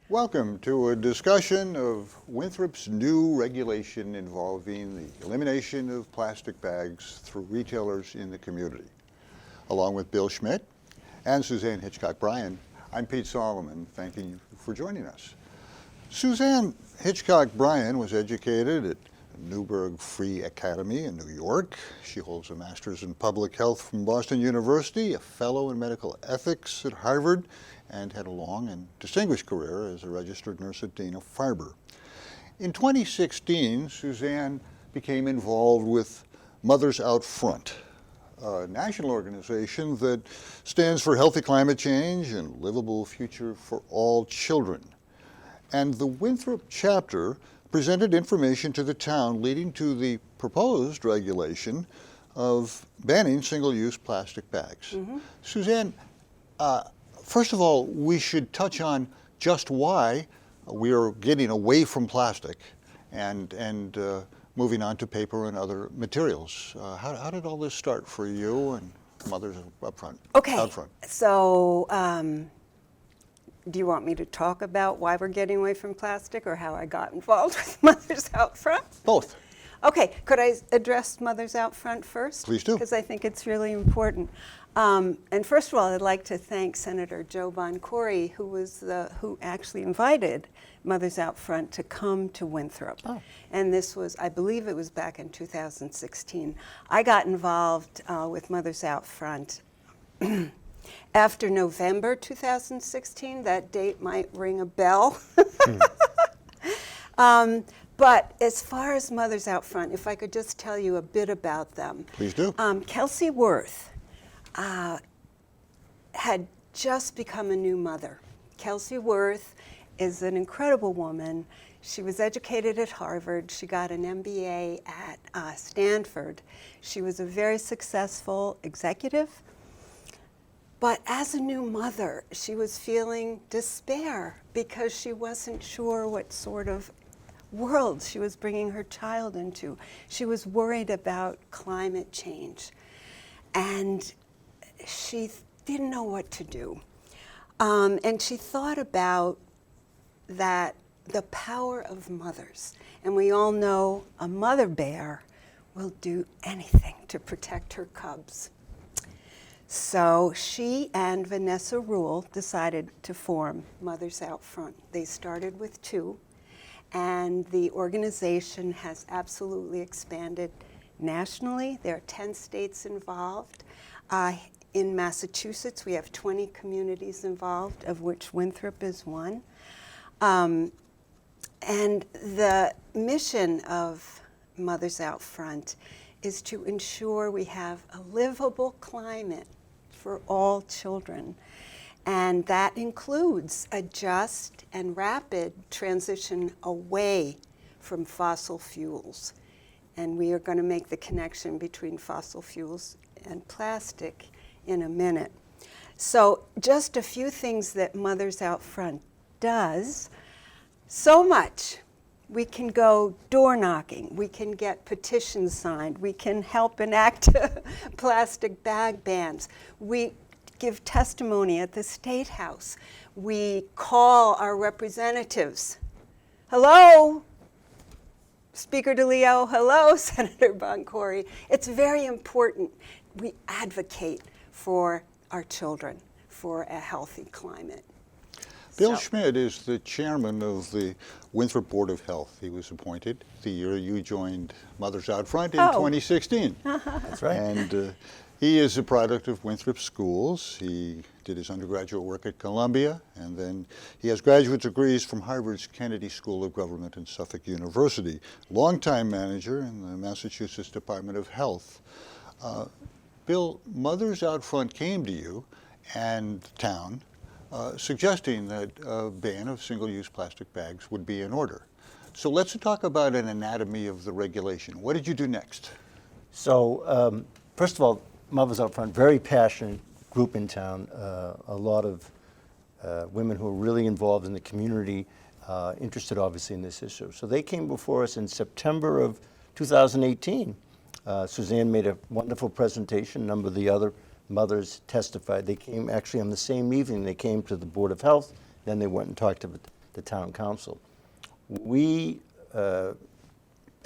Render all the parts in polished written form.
Welcome to a discussion of Winthrop's new regulation involving the elimination of plastic bags through retailers in the community. Along with Bill Schmidt and Suzanne Hitchcock-Bryan, I'm Pete Solomon, thanking you for joining us. Suzanne Hitchcock-Bryan was educated at Newburgh Free Academy in New York. She holds a master's in public health from Boston University, a fellow in medical ethics at Harvard, and had a long and distinguished career as a registered nurse at Dana-Farber. In 2016, Suzanne became involved with Mothers Out Front, a national organization that stands for healthy climate change and livable future for all children. And the Winthrop chapter presented information to the town leading to the proposed regulation of banning single-use plastic bags. Suzanne, first of all, we should touch on just why we are getting away from plastic and moving on to paper and other materials. How did all this start for you and Mothers Out Front? Okay, so do you want me to talk about why we're getting away from plastic or how I got involved with Mothers Out Front? Both. Okay, could I address Mothers Out Front first? Please do. Because I think it's really important. And first of all, I'd like to thank Senator Joe Boncory, who actually invited Mothers Out Front to come to Winthrop. Oh. And this was, I believe it was back in 2016. I got involved with Mothers Out Front after November 2016. That date might ring a bell. But as far as Mothers Out Front, if I could just tell you a bit about them. Please do. Kelsey Worth had just become a new mother. Kelsey Worth is an incredible woman. She was educated at Harvard. She got an MBA at Stanford. She was a very successful executive. But as a new mother, she was feeling despair because she wasn't sure what sort of world she was bringing her child into. She was worried about climate change. And she didn't know what to do. And she thought about the power of mothers. And we all know a mother bear will do anything to protect her cubs. So she and Vanessa Rule decided to form Mothers Out Front. They started with 2, and the organization has absolutely expanded nationally. There are 10 states involved. In Massachusetts, we have 20 communities involved, of which Winthrop is one. And the mission of Mothers Out Front is to ensure we have a livable climate for all children. And that includes a just and rapid transition away from fossil fuels. And we are going to make the connection between fossil fuels and plastic in a minute. So just a few things that Mothers Out Front does. So much. We can go door knocking. We can get petitions signed. We can help enact plastic bag bans. We give testimony at the State House. We call our representatives. Hello, Speaker DeLeo. Hello, Senator Boncory. It's very important. We advocate for our children, for a healthy climate. Bill Schmidt is the chairman of the Winthrop Board of Health. He was appointed the year you joined Mothers Out Front in 2016. That's right. And he is a product of Winthrop schools. He did his undergraduate work at Columbia, and then he has graduate degrees from Harvard's Kennedy School of Government and Suffolk University. Longtime manager in the Massachusetts Department of Health. Bill, Mothers Out Front came to you and town suggesting that a ban of single-use plastic bags would be in order. So let's talk about an anatomy of the regulation. What did you do next? So first of all, Mothers Out Front, very passionate group in town, a lot of women who are really involved in the community, interested obviously in this issue. So they came before us in September of 2018. Suzanne made a wonderful presentation. A number of the other mothers testified. They came actually on the same evening. They came to the Board of Health. Then they went and talked to the the town council. We,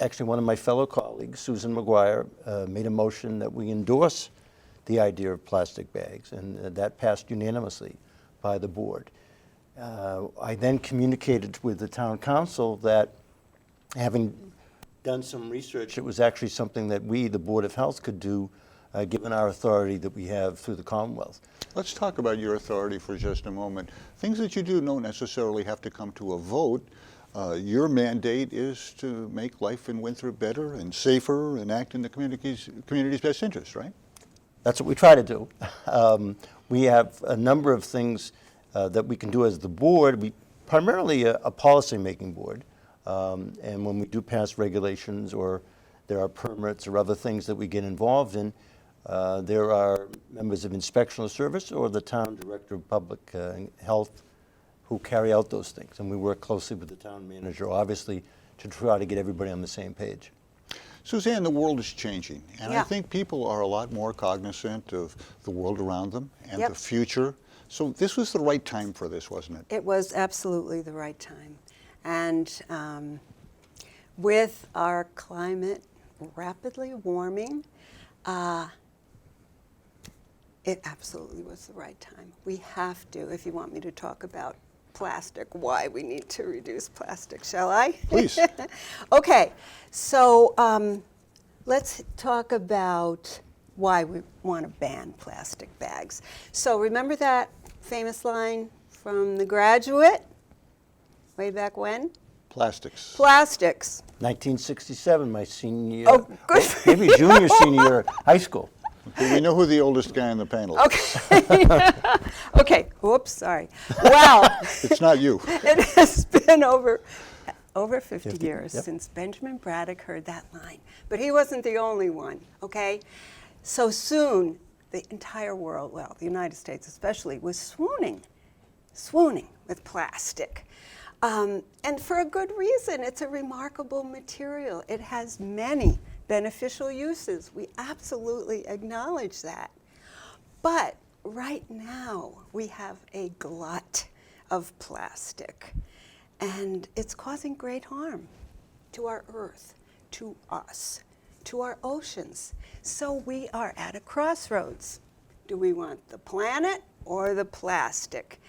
actually one of my fellow colleagues, Susan McGuire, made a motion that we endorse the idea of plastic bags, and that passed unanimously by the board. I then communicated with the town council that, having done some research, it was actually something that we, the Board of Health, could do given our authority that we have through the Commonwealth. Let's talk about your authority for just a moment. Things that you do don't necessarily have to come to a vote. Your mandate is to make life in Winthrop better and safer and act in the community's best interest, right? That's what we try to do. We have a number of things that we can do as the board. We primarily a policy-making board, and when we do pass regulations or there are permits or other things that we get involved in, there are members of inspectional service or the town director of public health who carry out those things. And we work closely with the town manager, obviously, to try to get everybody on the same page. Suzanne, the world is changing, and I Yeah. think people are a lot more cognizant of the world around them and Yep. the future. So this was the right time for this, wasn't it? It was absolutely the right time. And with our climate rapidly warming, it absolutely was the right time. We have to, if you want me to talk about plastic, why we need to reduce plastic, shall I? Please. Okay, so let's talk about why we want to ban plastic bags. So remember that famous line from The Graduate, way back when? Plastics. Plastics. 1967, my senior year. Oh, good. Maybe junior, senior year of high school. Okay, we know who the oldest guy on the panel is. Okay. Okay, oops, sorry. Wow. It's not you. It has been over 50 years yep. since Benjamin Braddock heard that line. But he wasn't the only one, okay? So soon, the entire world, well, the United States especially, was swooning with plastic. And for a good reason. It's a remarkable material. It has many beneficial uses. We absolutely acknowledge that. But right now, we have a glut of plastic, and it's causing great harm to our earth, to us, to our oceans. So we are at a crossroads. Do we want the planet or the plastic?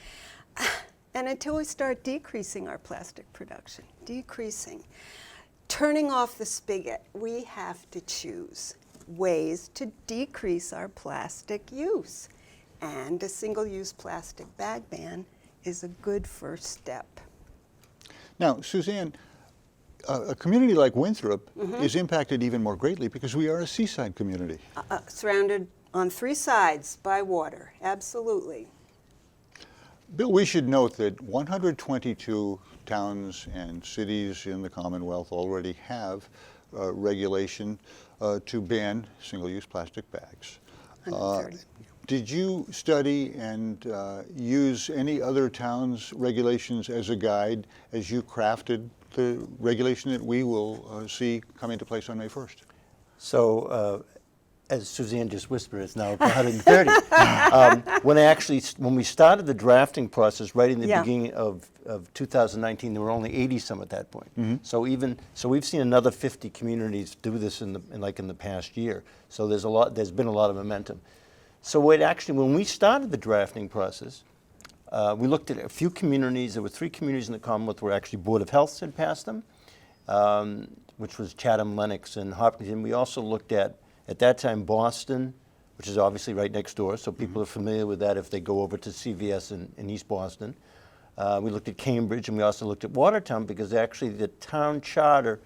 And until we start decreasing our plastic production, turning off the spigot, we have to choose ways to decrease our plastic use. And a single-use plastic bag ban is a good first step. Now, Suzanne, a community like Winthrop is impacted even more greatly because we are a seaside community. Surrounded on three sides by water, absolutely. Bill, we should note that 122 towns and cities in the Commonwealth already have regulation to ban single-use plastic bags. 130. Did you study and use any other towns' regulations as a guide as you crafted the regulation that we will see come into place on May 1st? So, as Suzanne just whispered, it's now 130. When we started the drafting process right in the Yeah. beginning of 2019, there were only 80 some at that point. So we've seen another 50 communities do this in the past year. So there's been a lot of momentum. So when we started the drafting process, we looked at a few communities. There were 3 communities in the Commonwealth where actually Board of Health had passed them, which was Chatham, Lenox, and Hopkinton. We also looked at that time, Boston, which is obviously right next door, so people are familiar with that if they go over to CVS in East Boston. We looked at Cambridge, and we also looked at Watertown, because actually the town charter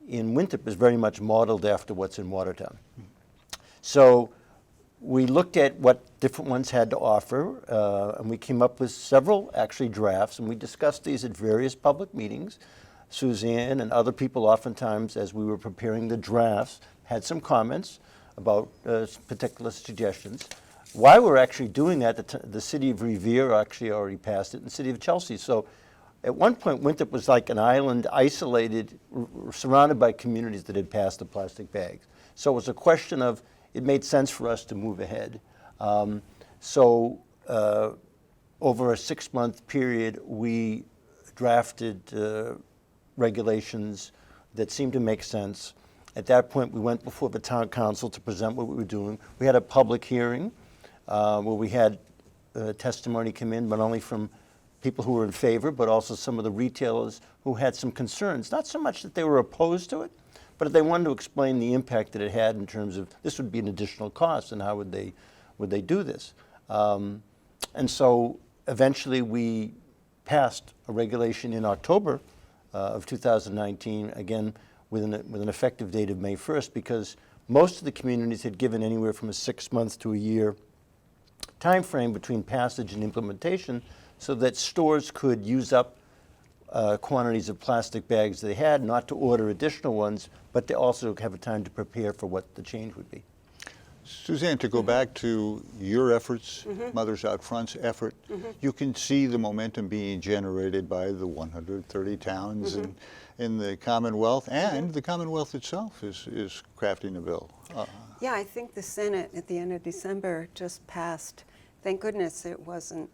in Winthrop is very much modeled after what's in Watertown. So we looked at what different ones had to offer, and we came up with several actually drafts, and we discussed these at various public meetings. Suzanne and other people oftentimes, as we were preparing the drafts, had some comments about particular suggestions. While we're actually doing that, the city of Revere actually already passed it, and the city of Chelsea. So at one point, Winthrop was like an island, isolated, surrounded by communities that had passed the plastic bags. So it was a question of, it made sense for us to move ahead. Over a 6-month period, we drafted regulations that seemed to make sense. At that point, we went before the town council to present what we were doing. We had a public hearing where we had testimony come in, but only from people who were in favor, but also some of the retailers who had some concerns. Not so much that they were opposed to it, but they wanted to explain the impact that it had in terms of this would be an additional cost and how would they do this. And so eventually we passed a regulation in October of 2019, again with an effective date of May 1st, because most of the communities had given anywhere from a 6 month to a year time frame between passage and implementation so that stores could use up quantities of plastic bags they had, not to order additional ones, but to also have a time to prepare for what the change would be. Suzanne, to go back to your efforts, Mothers Out Front's effort, you can see the momentum being generated by the 130 towns in the Commonwealth, and the Commonwealth itself is crafting a bill. Yeah, I think the Senate at the end of December just passed. Thank goodness it wasn't.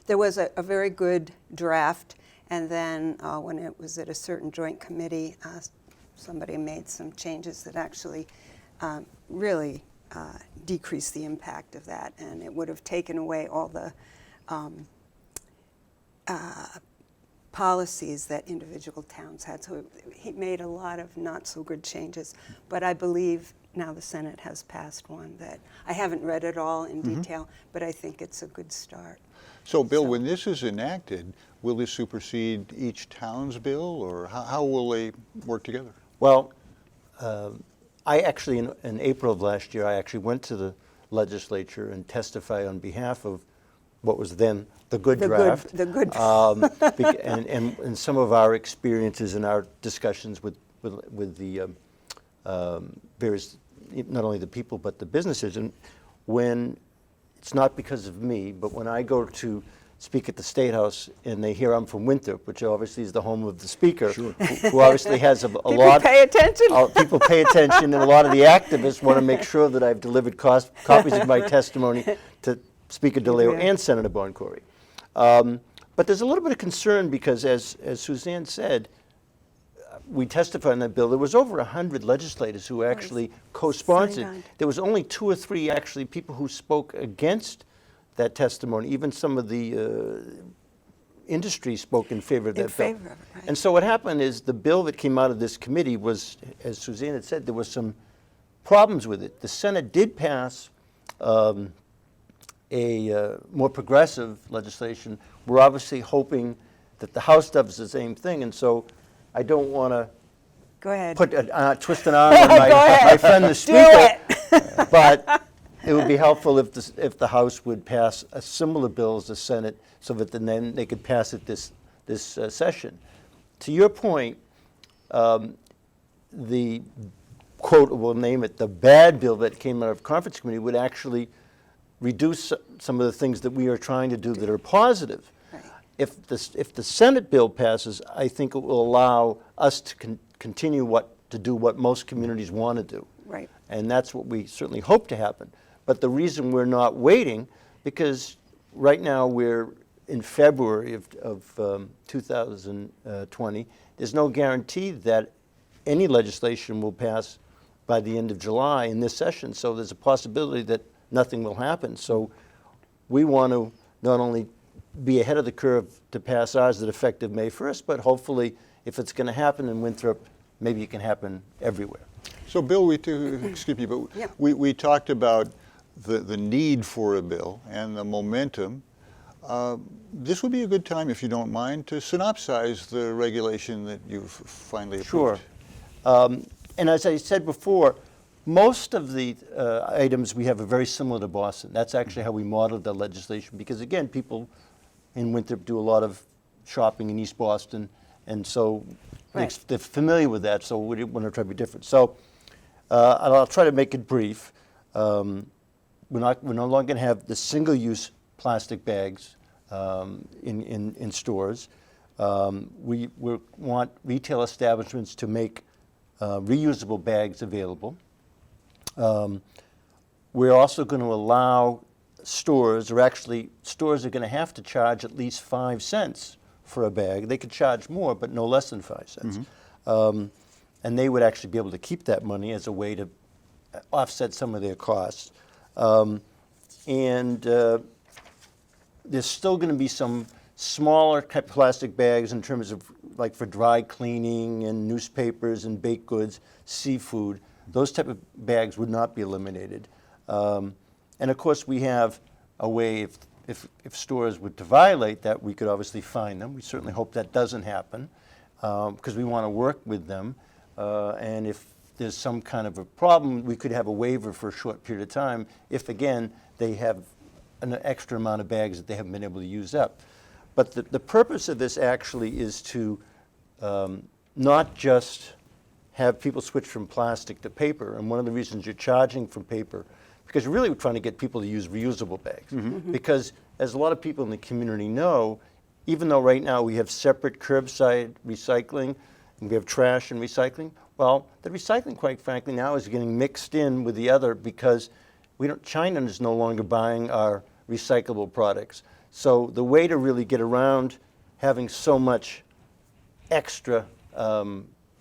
There was a very good draft, and then when it was at a certain joint committee, somebody made some changes that actually really decreased the impact of that, and it would have taken away all the policies that individual towns had. So he made a lot of not so good changes, but I believe now the Senate has passed one that I haven't read it all in detail, but I think it's a good start. So, Bill, when this is enacted, will this supersede each town's bill, or how will they work together? Well, I actually, in April of last year, I actually went to the legislature and testified on behalf of what was then the good draft. The good. And some of our experiences and our discussions with the various, not only the people, but the businesses. And when, it's not because of me, but when I go to speak at the State House and they hear I'm from Winthrop, which obviously is the home of the speaker, who obviously has a lot. People pay attention. People pay attention, and a lot of the activists want to make sure that I've delivered copies of my testimony to Speaker DeLeo and Senator Boncory. But there's a little bit of concern because, as Suzanne said, we testified on that bill. There was over 100 legislators who actually co-sponsored. There was only 2 or 3 actually people who spoke against that testimony. Even some of the industry spoke in favor of that bill. Of it, right. And so what happened is the bill that came out of this committee was, as Suzanne had said, there was some problems with it. The Senate did pass a more progressive legislation. We're obviously hoping that the House does the same thing, and so I don't want to Go ahead. twist an arm on my friend the Speaker, but it would be helpful if the House would pass a similar bill as the Senate, so that then they could pass it this session. To your point, the quote, we'll name it, the bad bill that came out of conference committee would actually reduce some of the things that we are trying to do that are positive. Right. If the Senate bill passes, I think it will allow us to continue to do what most communities want to do. Right. And that's what we certainly hope to happen. But the reason we're not waiting, because right now we're in February of 2020, there's no guarantee that any legislation will pass by the end of July in this session. So there's a possibility that nothing will happen. So we want to not only be ahead of the curve to pass ours at effective May 1st, but hopefully if it's going to happen in Winthrop, maybe it can happen everywhere. So, Bill, excuse me, but yeah. we talked about the need for a bill and the momentum. This would be a good time, if you don't mind, to synopsize the regulation that you've finally approved. Sure. And as I said before, most of the items we have are very similar to Boston. That's actually how we modeled the legislation, because again, people in Winthrop do a lot of shopping in East Boston, and so they're familiar with that, so we didn't want to try to be different. So I'll try to make it brief. We're no longer going to have the single-use plastic bags in stores. We want retail establishments to make reusable bags available. We're also going to allow stores, or actually stores are going to have to charge at least 5 cents for a bag. They could charge more, but no less than 5 cents. And they would actually be able to keep that money as a way to offset some of their costs. There's still going to be some smaller type plastic bags in terms of like for dry cleaning and newspapers and baked goods, seafood. Those type of bags would not be eliminated. And of course, we have a way, if stores were to violate that, we could obviously fine them. We certainly hope that doesn't happen because we want to work with them. And if there's some kind of a problem, we could have a waiver for a short period of time if, again, they have an extra amount of bags that they haven't been able to use up. But the purpose of this actually is to not just have people switch from plastic to paper. And one of the reasons you're charging for paper, because you're really trying to get people to use reusable bags. Because as a lot of people in the community know, even though right now we have separate curbside recycling and we have trash and recycling, well, the recycling, quite frankly, now is getting mixed in with the other because China is no longer buying our recyclable products. So the way to really get around having so much extra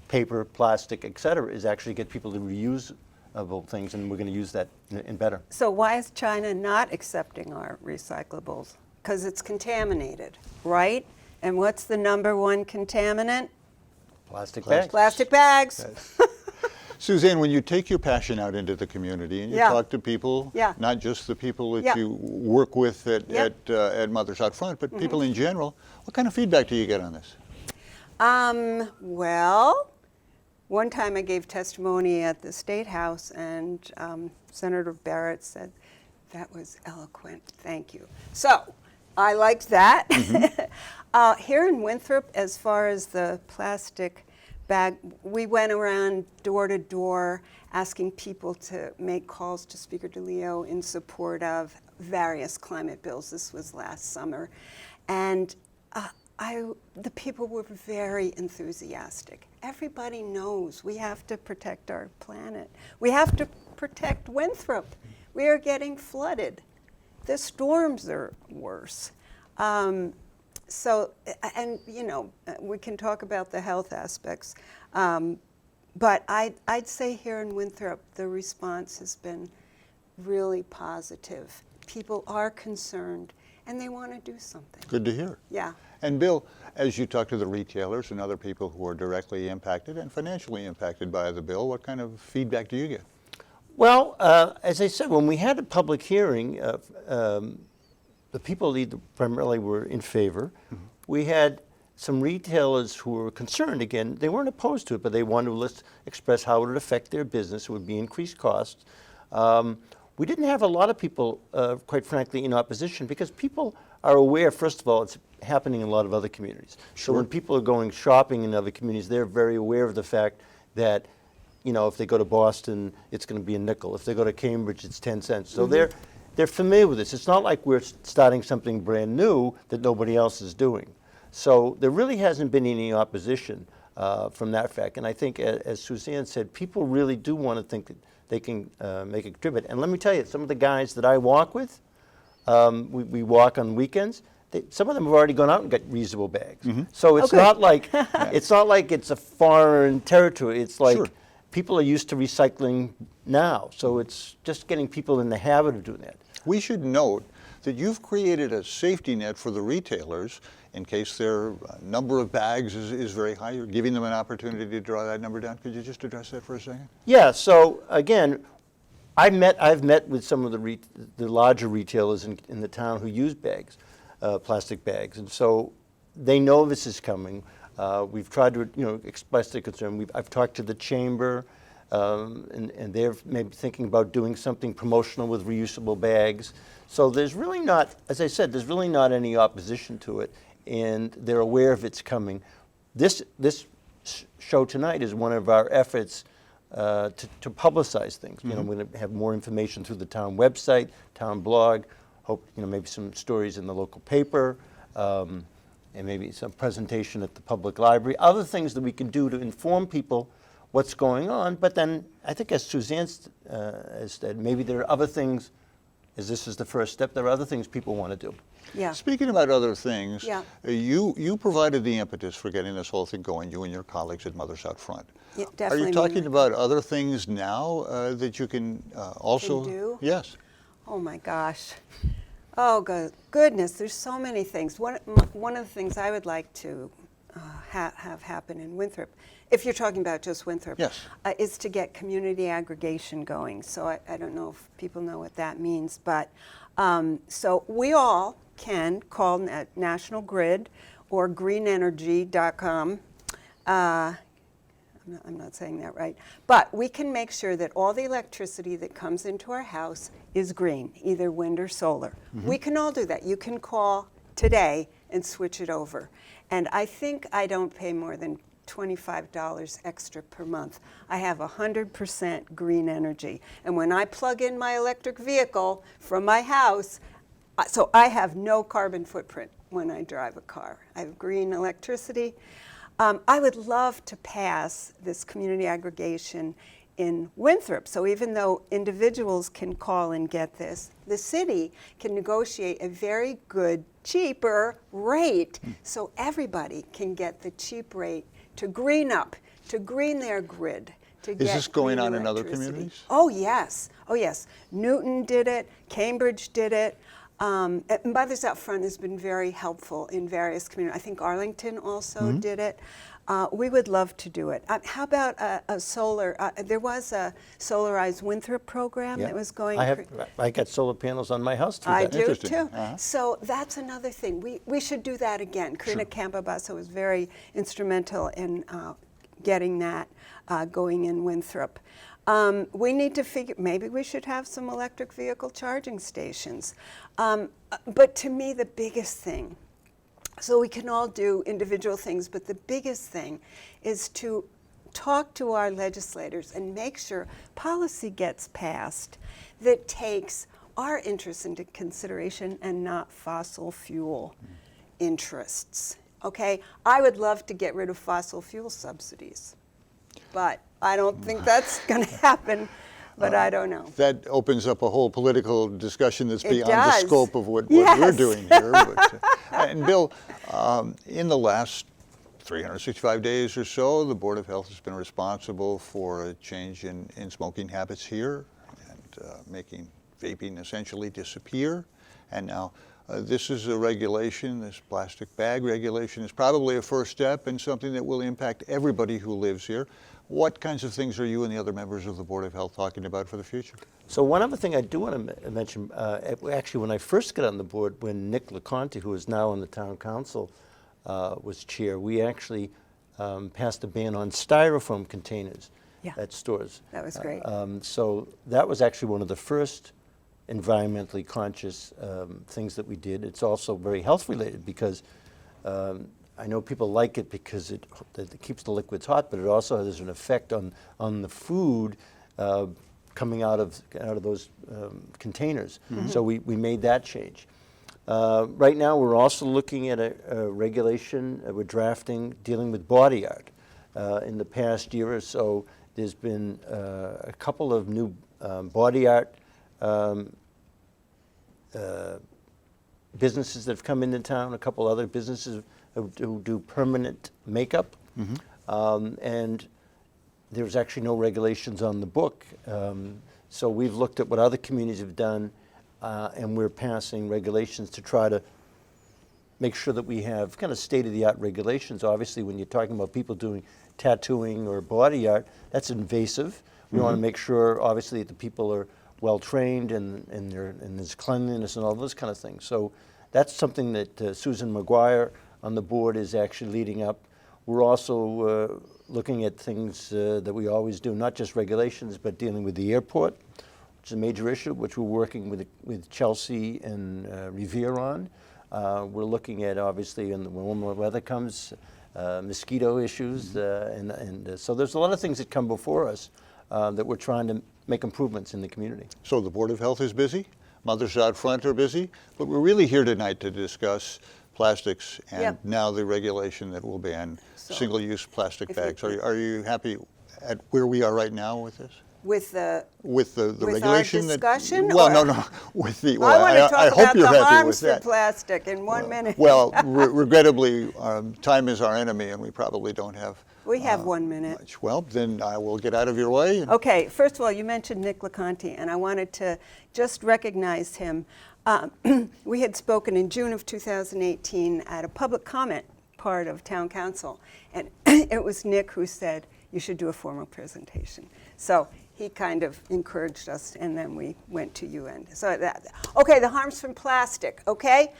paper, plastic, et cetera, is actually get people to reusable things, and we're going to use that in better. So why is China not accepting our recyclables? Because it's contaminated, right? And what's the #1 contaminant? Plastic bags. Plastic bags. Suzanne, when you take your passion out into the community and you talk to people, not just the people that you work with at Mothers Out Front, but people in general, what kind of feedback do you get on this? Well, one time I gave testimony at the State House, and Senator Barrett said, "That was eloquent, thank you." So I liked that. Here in Winthrop, as far as the plastic bag, we went around door to door asking people to make calls to Speaker DeLeo in support of various climate bills. This was last summer. And the people were very enthusiastic. Everybody knows we have to protect our planet. We have to protect Winthrop. We are getting flooded. The storms are worse. So, and you know, we can talk about the health aspects, but I'd say here in Winthrop, the response has been really positive. People are concerned, and they want to do something. Good to hear. Yeah. And Bill, as you talk to the retailers and other people who are directly impacted and financially impacted by the bill, what kind of feedback do you get? Well, as I said, when we had a public hearing, the people primarily were in favor. We had some retailers who were concerned. Again, they weren't opposed to it, but they wanted to express how it would affect their business. It would be increased costs. We didn't have a lot of people, quite frankly, in opposition because people are aware, first of all, it's happening in a lot of other communities. So when people are going shopping in other communities, they're very aware of the fact that, you know, if they go to Boston, it's going to be a nickel. If they go to Cambridge, it's 10 cents. So they're familiar with this. It's not like we're starting something brand new that nobody else is doing. So there really hasn't been any opposition from that fact. And I think, as Suzanne said, people really do want to think that they can make a contribute. And let me tell you, some of the guys that I walk with, we walk on weekends. Some of them have already gone out and got reusable bags. So it's not like it's a foreign territory. It's like people are used to recycling now. So it's just getting people in the habit of doing that. We should note that you've created a safety net for the retailers in case their number of bags is very high. You're giving them an opportunity to draw that number down. Could you just address that for a second? Yeah. So again, I've met with some of the larger retailers in the town who use bags, plastic bags, and so they know this is coming. We've tried to express their concern. I've talked to the chamber. And they're maybe thinking about doing something promotional with reusable bags. So there's really not, as I said, there's really not any opposition to it, and they're aware of it's coming. This show tonight is one of our efforts to publicize things. We're going to have more information through the town website, town blog. Hope maybe some stories in the local paper, and maybe some presentation at the public library. Other things that we can do to inform people what's going on, but then I think, as Suzanne has said, maybe there are other things is this is the first step. There are other things people want to do. Yeah. Speaking about other things, Yeah. You provided the impetus for getting this whole thing going, you and your colleagues at Mothers Out Front. Yeah, Are definitely you me talking and about other things now that you can also do? Yes. Oh my gosh. Oh goodness, there's so many things. One of the things I would like to have happen in Winthrop, if you're talking about just Winthrop, Yes. is to get community aggregation going. So I don't know if people know what that means, but so we all can call National Grid or greenenergy.com. I'm not saying that right, but we can make sure that all the electricity that comes into our house is green, either wind or solar. We can all do that. You can call today and switch it over. And I think I don't pay more than $25 extra per month. I have 100% green energy. And when I plug in my electric vehicle from my house, so I have no carbon footprint when I drive a car. I have green electricity. I would love to pass this community aggregation in Winthrop. So even though individuals can call and get this, the city can negotiate a very good, cheaper rate so everybody can get the cheap rate to green up, to green their grid. Is this going green on in other electricity. communities? Oh yes, oh yes. Newton did it, Cambridge did it. And Mothers Out Front has been very helpful in various communities. I think Arlington also did it. We would love to do it. How about a solar, there was a Solarized Winthrop program that was going. I got solar panels on my house too. I That- do Interesting. too. Uh-huh. So that's another thing. We should do that again. Karina Campobasso was very instrumental in getting that going in Winthrop. We need to figure, maybe we should have some electric vehicle charging stations. But to me, the biggest thing, so we can all do individual things, but the biggest thing is to talk to our legislators and make sure policy gets passed that takes our interests into consideration and not fossil fuel interests. Okay? I would love to get rid of fossil fuel subsidies, but I don't think that's going to happen, but I don't know. That opens up a whole political discussion that's It beyond the does. scope of what Yes. we're doing here. But, and Bill, in the last 365 days or so, the Board of Health has been responsible for a change in smoking habits here and making vaping essentially disappear. And now this is a regulation, this plastic bag regulation is probably a first step and something that will impact everybody who lives here. What kinds of things are you and the other members of the Board of Health talking about for the future? So one other thing I do want to mention, actually when I first got on the board, when Nick LeConte, who is now on the town council, was chair, we actually passed a ban on styrofoam containers at stores. That was great. So that was actually one of the first environmentally conscious things that we did. It's also very health related because I know people like it because it keeps the liquids hot, but it also has an effect on the food coming out of those containers. So we made that change. Right now, we're also looking at a regulation we're drafting dealing with body art. In the past year or so, there's been a couple of new body art businesses that have come into town, a couple other businesses who do permanent makeup. And there's actually no regulations on the book. So we've looked at what other communities have done, and we're passing regulations to try to make sure that we have kind of state-of-the-art regulations. Obviously, when you're talking about people doing tattooing or body art, that's invasive. We want to make sure, obviously, that the people are well-trained and there's cleanliness and all those kind of things. So that's something that Susan McGuire on the board is actually leading up. We're also looking at things that we always do, not just regulations, but dealing with the airport, which is a major issue, which we're working with Chelsea and Revere on. We're looking at, obviously, when the warmer weather comes, mosquito issues, and so there's a lot of things that come before us that we're trying to make improvements in the community. So the Board of Health is busy, Mothers Out Front are busy, but we're really here tonight to discuss plastics and now the regulation that will ban single-use plastic bags. Are you happy at where we are right now with this? With the with the with regulation our discussion, that, well, or? no, with the, I want to I talk hope about you're the happy harms with for that. plastic in 1 minute. Well, regrettably, time is our enemy, and we probably don't have We have 1 minute. much. Well, then I will get out of your way. Okay, first of all, you mentioned Nick LeConte, and I wanted to just recognize him. We had spoken in June of 2018 at a public comment part of Town Council, and it was Nick who said, you should do a formal presentation. So he kind of encouraged us, and then we went to UN. So okay, the harms from plastic, okay?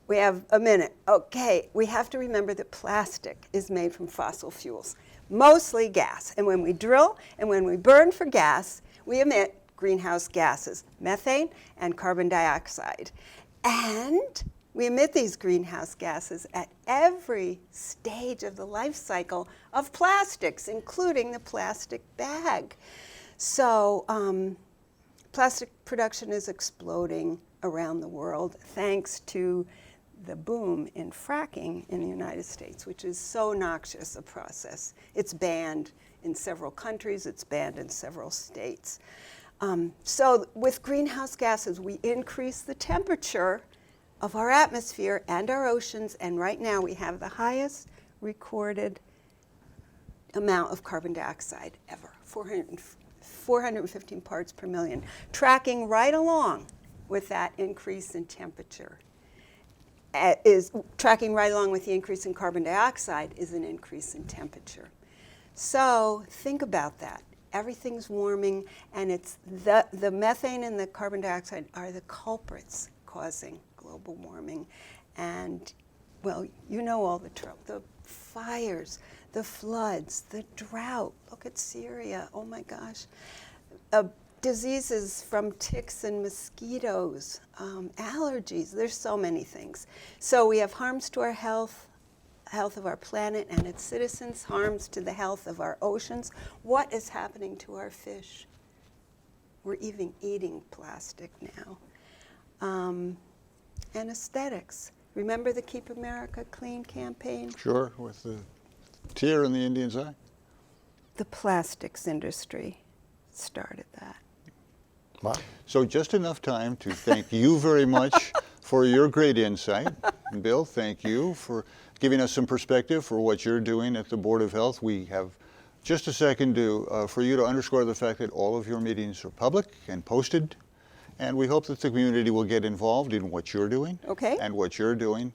We have a minute. Okay, we have to remember that plastic is made from fossil fuels, mostly gas. And when we drill and when we burn for gas, we emit greenhouse gases, methane and carbon dioxide. And we emit these greenhouse gases at every stage of the life cycle of plastics, including the plastic bag. So plastic production is exploding around the world thanks to the boom in fracking in the United States, which is so noxious a process. It's banned in several countries, it's banned in several states. So with greenhouse gases, we increase the temperature of our atmosphere and our oceans, and right now we have the highest recorded amount of carbon dioxide ever, 415 parts per million, tracking right along with that increase in temperature. Is tracking right along with the increase in carbon dioxide is an increase in temperature. So think about that. Everything's warming, and it's the methane and the carbon dioxide are the culprits causing global warming. And, well, you know all the trouble, the fires, the floods, the drought. Look at Syria, oh my gosh. Diseases from ticks and mosquitoes, allergies, there's so many things. So we have harms to our health of our planet and its citizens, harms to the health of our oceans. What is happening to our fish? We're even eating plastic now. And aesthetics. Remember the Keep America Clean campaign? Sure, with the tear in the Indian's eye. The plastics industry started that. Wow. So just enough time to thank you very much for your great insight. And Bill, thank you for giving us some perspective for what you're doing at the Board of Health. We have just a second for you to underscore the fact that all of your meetings are public and posted. And we hope that the community will get involved in what you're doing and what you're doing.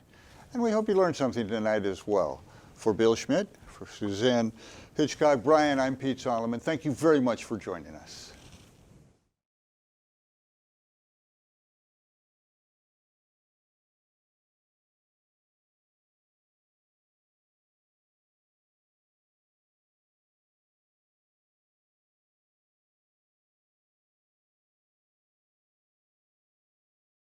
And we hope you learned something tonight as well. For Bill Schmidt, for Suzanne Hitchcock-Bryan, I'm Pete Solomon. Thank you very much for joining us.